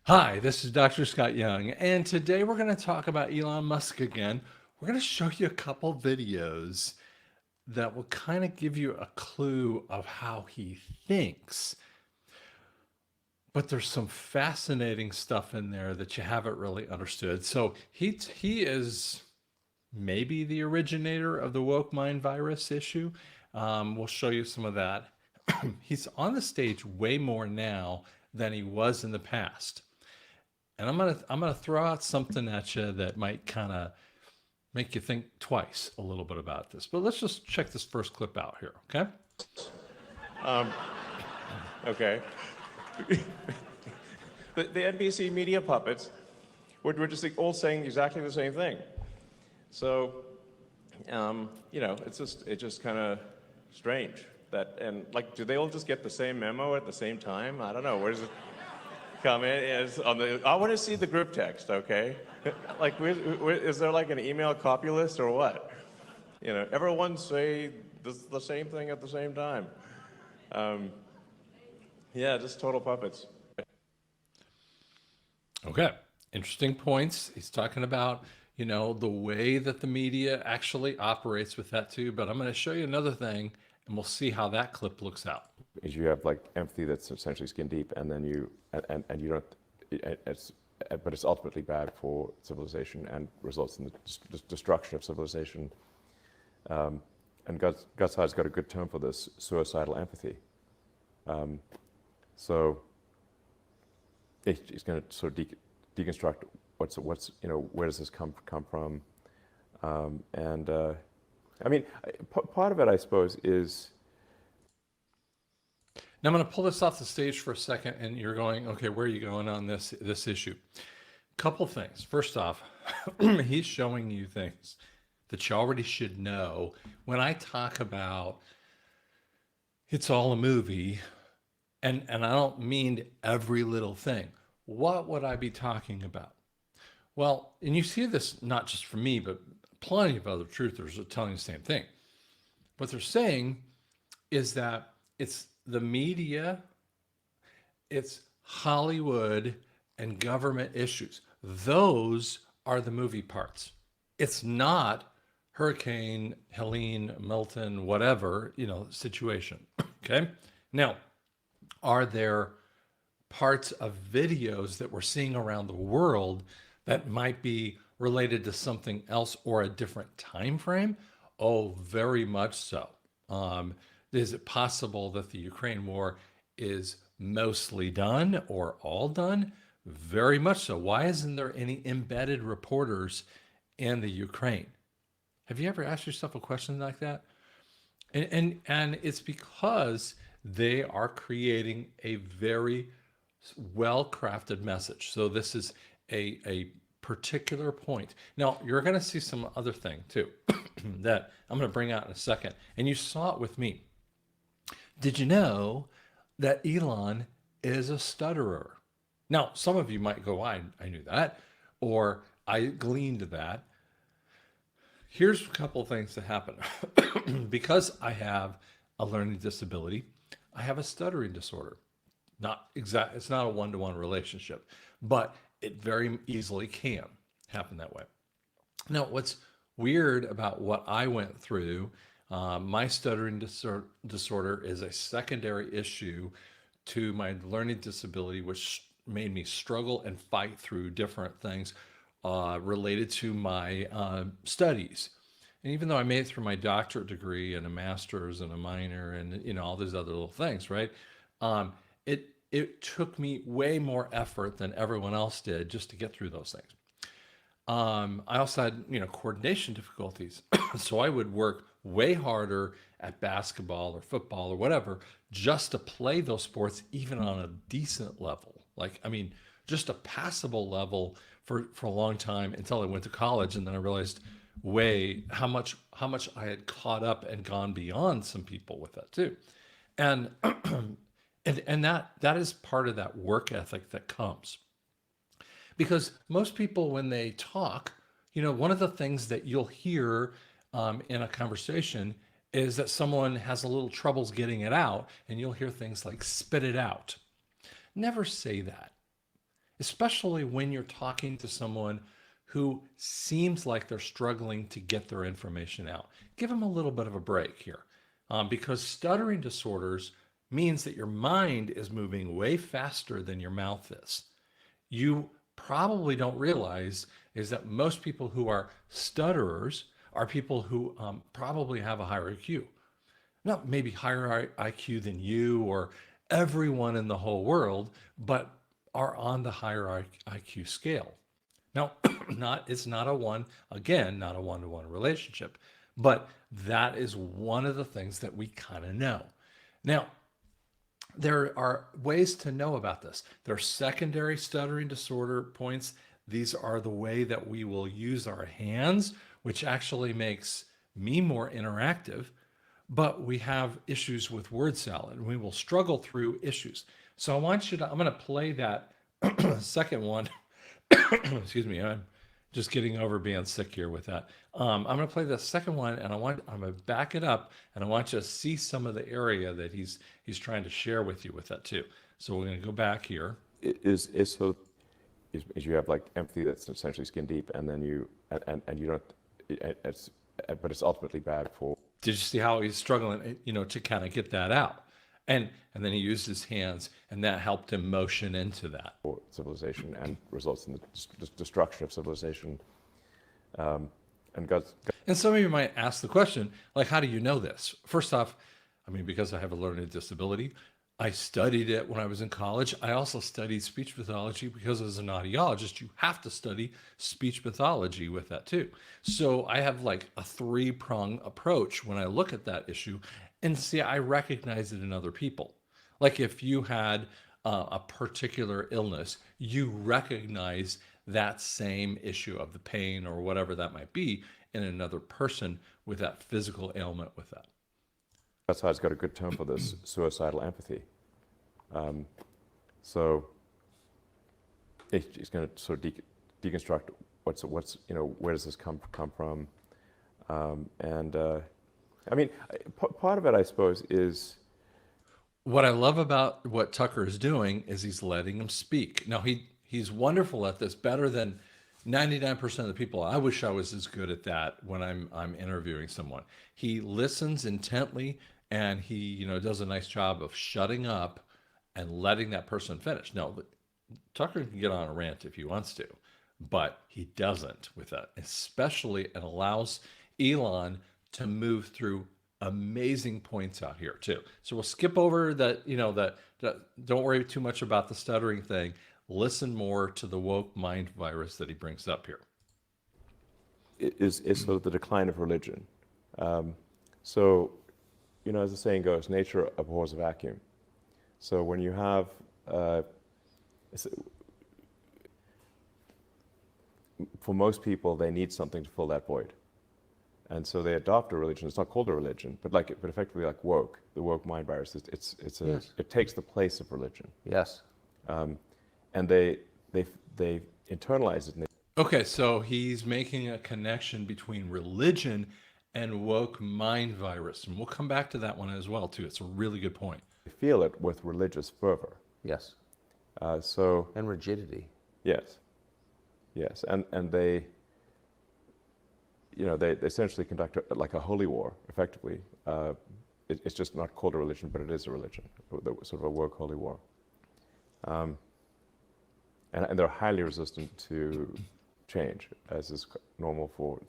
Hi, this is Dr. Scott Young, and today we're going to talk about Elon Musk again. We're going to show you a couple videos that will kind of give you a clue of how he thinks. But there's some fascinating stuff in there that you haven't really understood. So he is maybe the originator of the woke mind virus issue. We'll show you some of that. He's on the stage way more now than he was in the past. And I'm gonna throw out something at you that might kind of make you think twice a little bit about this. But let's just check this first clip out here, okay? Um, okay. The NBC media puppets were just all saying exactly the same thing. So, it's just kind of strange that, and like, do they all just get the same memo at the same time? I don't know. Where does it come in? I want to see the group text, okay? Like, is there like an email copy list or what? Everyone say the same thing at the same time. Um, yeah, just total puppets. Okay. Interesting points. He's talking about, the way that the media actually operates with that too. But I'm going to show you another thing and we'll see how that clip looks out. Is you have like empathy that's essentially skin deep, and then and you don't. But it's ultimately bad for civilization and results in the destruction of civilization. And Gutside's got a good term for this: suicidal empathy. So he's going to sort of deconstruct what's where does this come from, and I mean, part of it, I suppose, is. Now I'm going to pull this off the stage for a second, and you're going, okay, where are you going on this issue? Couple things. First off, he's showing you things that you already should know. When I talk about it's all a movie, and I don't mean every little thing. What would I be talking about? Well, and you see this not just from me, but plenty of other truthers are telling the same thing. What they're saying is that it's the media, it's Hollywood and government issues. Those are the movie parts. It's not Hurricane Helene, Milton, whatever, situation. Okay. Now, are there parts of videos that we're seeing around the world that might be related to something else or a different time frame? Oh, very much so. Is it possible that the Ukraine war is mostly done or all done? Very much so. Why isn't there any embedded reporters in the Ukraine? Have you ever asked yourself a question like that? And it's because they are creating a very well-crafted message. So this is a particular point. Now, you're going to see some other thing too that I'm going to bring out in a second. And you saw it with me. Did you know that Elon is a stutterer? Now, some of you might go, I knew that, or I gleaned that. Here's a couple of things that happen. Because I have a learning disability, I have a stuttering disorder. It's not a one-to-one relationship, but it very easily can happen that way. Now, what's weird about what I went through, my stuttering disorder is a secondary issue to my learning disability, which made me struggle and fight through different things related to my studies. And even though I made it through my doctorate degree and a master's and a minor and all these other little things, right? It took me way more effort than everyone else did just to get through those things. I also had coordination difficulties, so I would work way harder at basketball or football or whatever just to play those sports even on a decent level. Like, I mean, just a passable level for a long time until I went to college, and then I realized how much I had caught up and gone beyond some people with that too. And and that is part of that work ethic that comes. Because most people, when they talk, one of the things that you'll hear in a conversation is that someone has a little troubles getting it out, and you'll hear things like spit it out. Never say that. especially when you're talking to someone who seems like they're struggling to get their information out. Give them a little bit of a break here, because stuttering disorders means that your mind is moving way faster than your mouth is. You probably don't realize is that most people who are stutterers are people who probably have a higher IQ. Not maybe higher IQ than you or everyone in the whole world, but are on the higher IQ scale. Now, it's not a one, again, not a one-to-one relationship, but that is one of the things that we kind of know. Now, there are ways to know about this. There are secondary stuttering disorder points. These are the way that we will use our hands, which actually makes me more interactive. But we have issues with word salad, and we will struggle through issues. So I'm going to play that second one. Excuse me, I'm just getting over being sick here with that. I'm going to play the second one, and I'm going to back it up, and I want you to see some of the area that he's trying to share with you with that too. So we're going to go back here. Is you have like empathy that's essentially skin deep, and then you don't. But it's ultimately bad for. Did you see how he's struggling, to kind of get that out? And then he used his hands, and that helped him motion into that. For civilization and results in the destruction of civilization. And some of you might ask the question, like, how do you know this? First off, because I have a learning disability, I studied it when I was in college. I also studied speech pathology because as an audiologist, you have to study speech pathology with that too. So I have like a three-prong approach when I look at that issue, and see, I recognize it in other people. Like if you had a particular illness, you recognize that same issue of the pain or whatever that might be in another person with that physical ailment with that. That's why it's got a good term for this, suicidal empathy. So it's going to sort of deconstruct what's where does this come from, part of it, I suppose, is what I love about what Tucker is doing is he's letting him speak. Now he's wonderful at this, better than 99% of the people. I wish I was as good at that when I'm interviewing someone. He listens intently, and he does a nice job of shutting up and letting that person finish. Now, Tucker can get on a rant if he wants to, but he doesn't with that. Especially, it allows Elon to move through amazing points out here too. So we'll skip over that. Don't worry too much about the stuttering thing. Listen more to the woke mind virus that he brings up here. Is sort of the decline of religion. So, as the saying goes, nature abhors a vacuum. So when you have, for most people, they need something to fill that void. And so they adopt a religion. It's not called a religion, but effectively like woke, the woke mind virus. Yes. It takes the place of religion. Yes. And they internalize it. Okay, so he's making a connection between religion and woke mind virus, and we'll come back to that one as well too. It's a really good point. They feel it with religious fervor. Yes. And rigidity. Yes. And they essentially conduct like a holy war, effectively. It's just not called a religion, but it is a religion, sort of a woke holy war. And they're highly resistant to change, as is normal for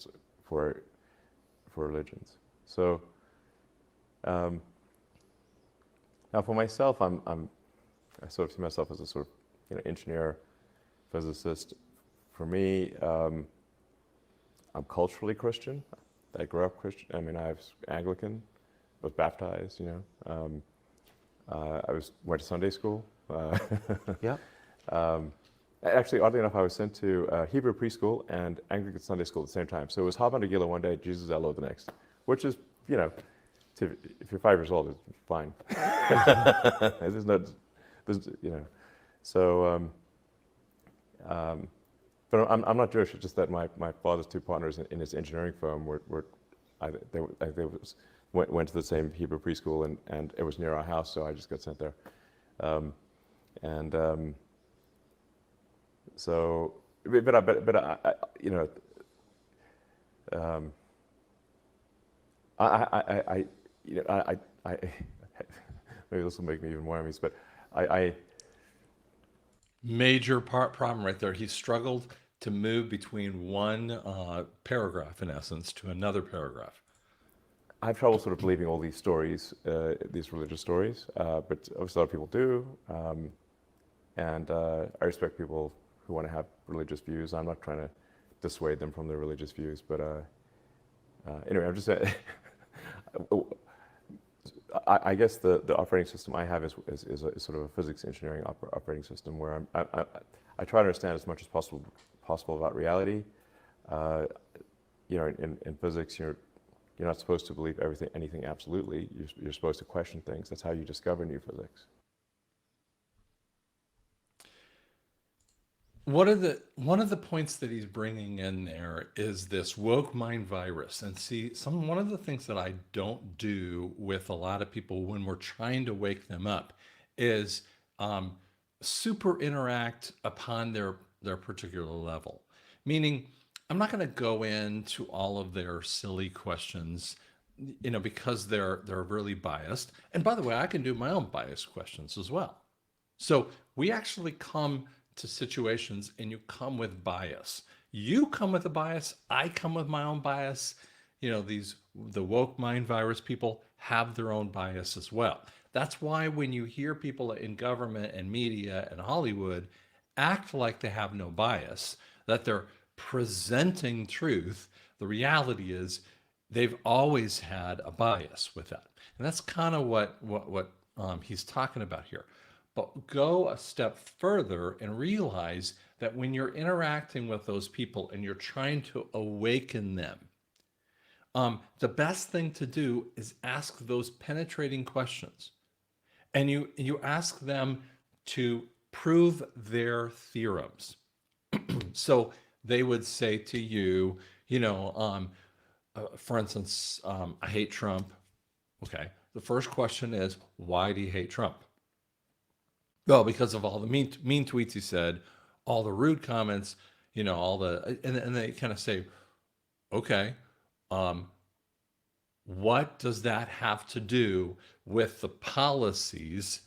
religions. So now for myself, I sort of see myself as a sort of engineer, physicist. For me, I'm culturally Christian. I grew up Christian. I was Anglican, was baptized. I went to Sunday school. Yeah. Actually, oddly enough, I was sent to Hebrew preschool and Anglican Sunday school at the same time. So it was Hava Nagila one day, Jesus Elo the next, which is, if you're 5 years old, it's fine. So, but I'm not Jewish. It's just that my father's two partners in his engineering firm went to the same Hebrew preschool, and it was near our house, so I just got sent there. So, but you know, I you know, I maybe this will make me even more enemies, but I Major problem right there. He struggled to move between one paragraph, in essence, to another paragraph. I have trouble sort of believing all these stories, these religious stories, but obviously a lot of people do, and I respect people who want to have religious views. I'm not trying to dissuade them from their religious views, but anyway, I'm just I guess the operating system I have is sort of a physics engineering operating system where I try to understand as much as possible about reality. You know, in physics, you're not supposed to believe anything absolutely. You're supposed to question things. That's how you discover new physics. One of the points that he's bringing in there is this woke mind virus. And see, one of the things that I don't do with a lot of people when we're trying to wake them up is super interact upon their particular level. Meaning, I'm not going to go into all of their silly questions, you know, because they're really biased. And by the way, I can do my own biased questions as well. So we actually come to situations and you come with bias. You come with a bias, I come with my own bias. You know, the woke mind virus people have their own bias as well. That's why when you hear people in government and media and Hollywood act like they have no bias, that they're presenting truth, the reality is they've always had a bias with that. And that's kind of what he's talking about here. But go a step further and realize that when you're interacting with those people and you're trying to awaken them, the best thing to do is ask those penetrating questions. And you ask them to prove their theorems. So they would say to you, you know, for instance, I hate Trump. Okay. The first question is, why do you hate Trump? Well, because of all the mean tweets he said, all the rude comments, you know, and they kind of say, okay, what does that have to do with the policies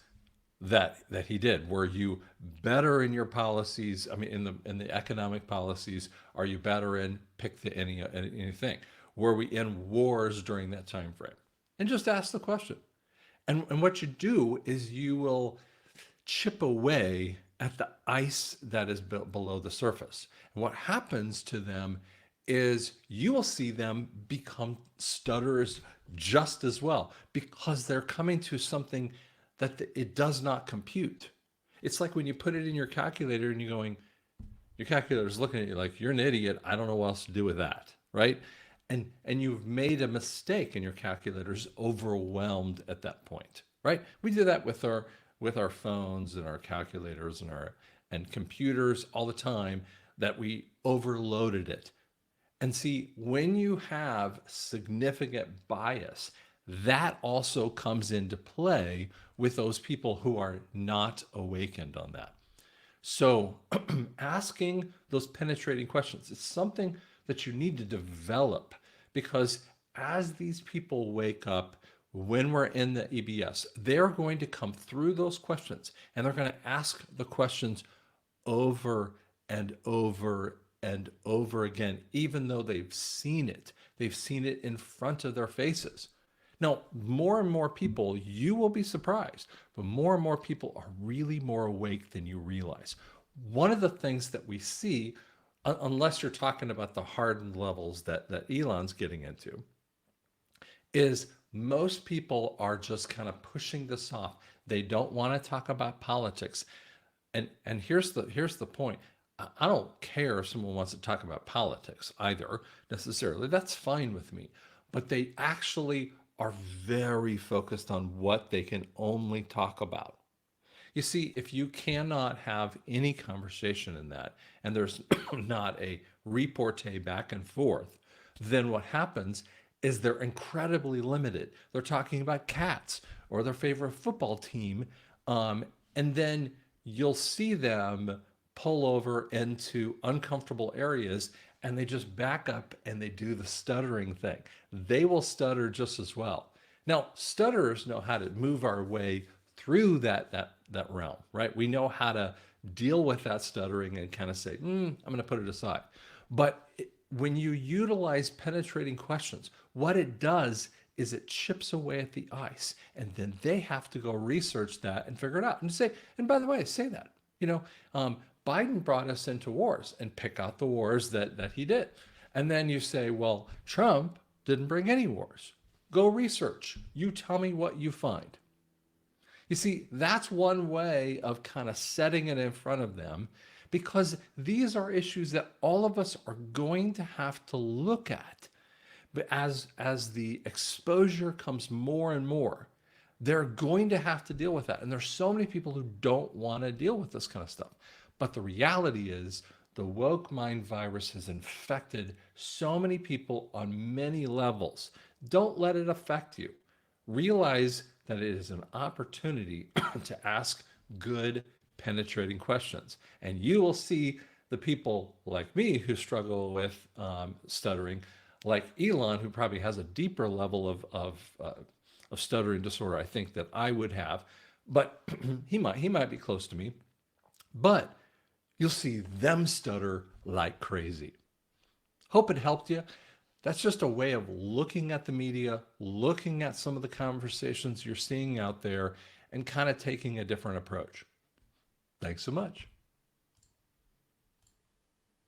that he did? Were you better in your policies? I mean, in the economic policies, are you better in anything? Were we in wars during that time frame? And just ask the question. And what you do is you will chip away at the ice that is below the surface. And what happens to them is you will see them become stutterers just as well because they're coming to something that it does not compute. It's like when you put it in your calculator and you're going, your calculator's looking at you like, you're an idiot. I don't know what else to do with that, right? And you've made a mistake and your calculator's overwhelmed at that point, right? We do that with our phones and our calculators and computers all the time, that we overloaded it. And see, when you have significant bias, that also comes into play with those people who are not awakened on that. So asking those penetrating questions, it's something that you need to develop, because as these people wake up, when we're in the EBS, they're going to come through those questions and they're going to ask the questions over and over and over again, even though they've seen it. They've seen it in front of their faces. Now, more and more people, you will be surprised, but more and more people are really more awake than you realize. One of the things that we see, unless you're talking about the hardened levels that Elon's getting into, is most people are just kind of pushing this off. They don't want to talk about politics. And here's the point. I don't care if someone wants to talk about politics either, necessarily. That's fine with me. But they actually are very focused on what they can only talk about. You see, if you cannot have any conversation in that, and there's not a repartee back and forth, then what happens is they're incredibly limited. They're talking about cats or their favorite football team, and then you'll see them pull over into uncomfortable areas and they just back up and they do the stuttering thing. They will stutter just as well. Now, stutterers know how to move our way through that realm, right? We know how to deal with that stuttering and kind of say, I'm going to put it aside. But when you utilize penetrating questions, what it does is it chips away at the ice, and then they have to go research that and figure it out and say, and by the way, say that, Biden brought us into wars, and pick out the wars that he did. And then you say, well, Trump didn't bring any wars. Go research. You tell me what you find. You see, that's one way of kind of setting it in front of them, because these are issues that all of us are going to have to look at. But as the exposure comes more and more, they're going to have to deal with that. And there's so many people who don't want to deal with this kind of stuff. But the reality is the woke mind virus has infected so many people on many levels. Don't let it affect you. Realize that it is an opportunity to ask good, penetrating questions. And you will see the people like me who struggle with stuttering, like Elon, who probably has a deeper level of stuttering disorder, I think, that I would have. But he might be close to me. But you'll see them stutter like crazy. Hope it helped you. That's just a way of looking at the media, looking at some of the conversations you're seeing out there, and kind of taking a different approach. Thanks so much.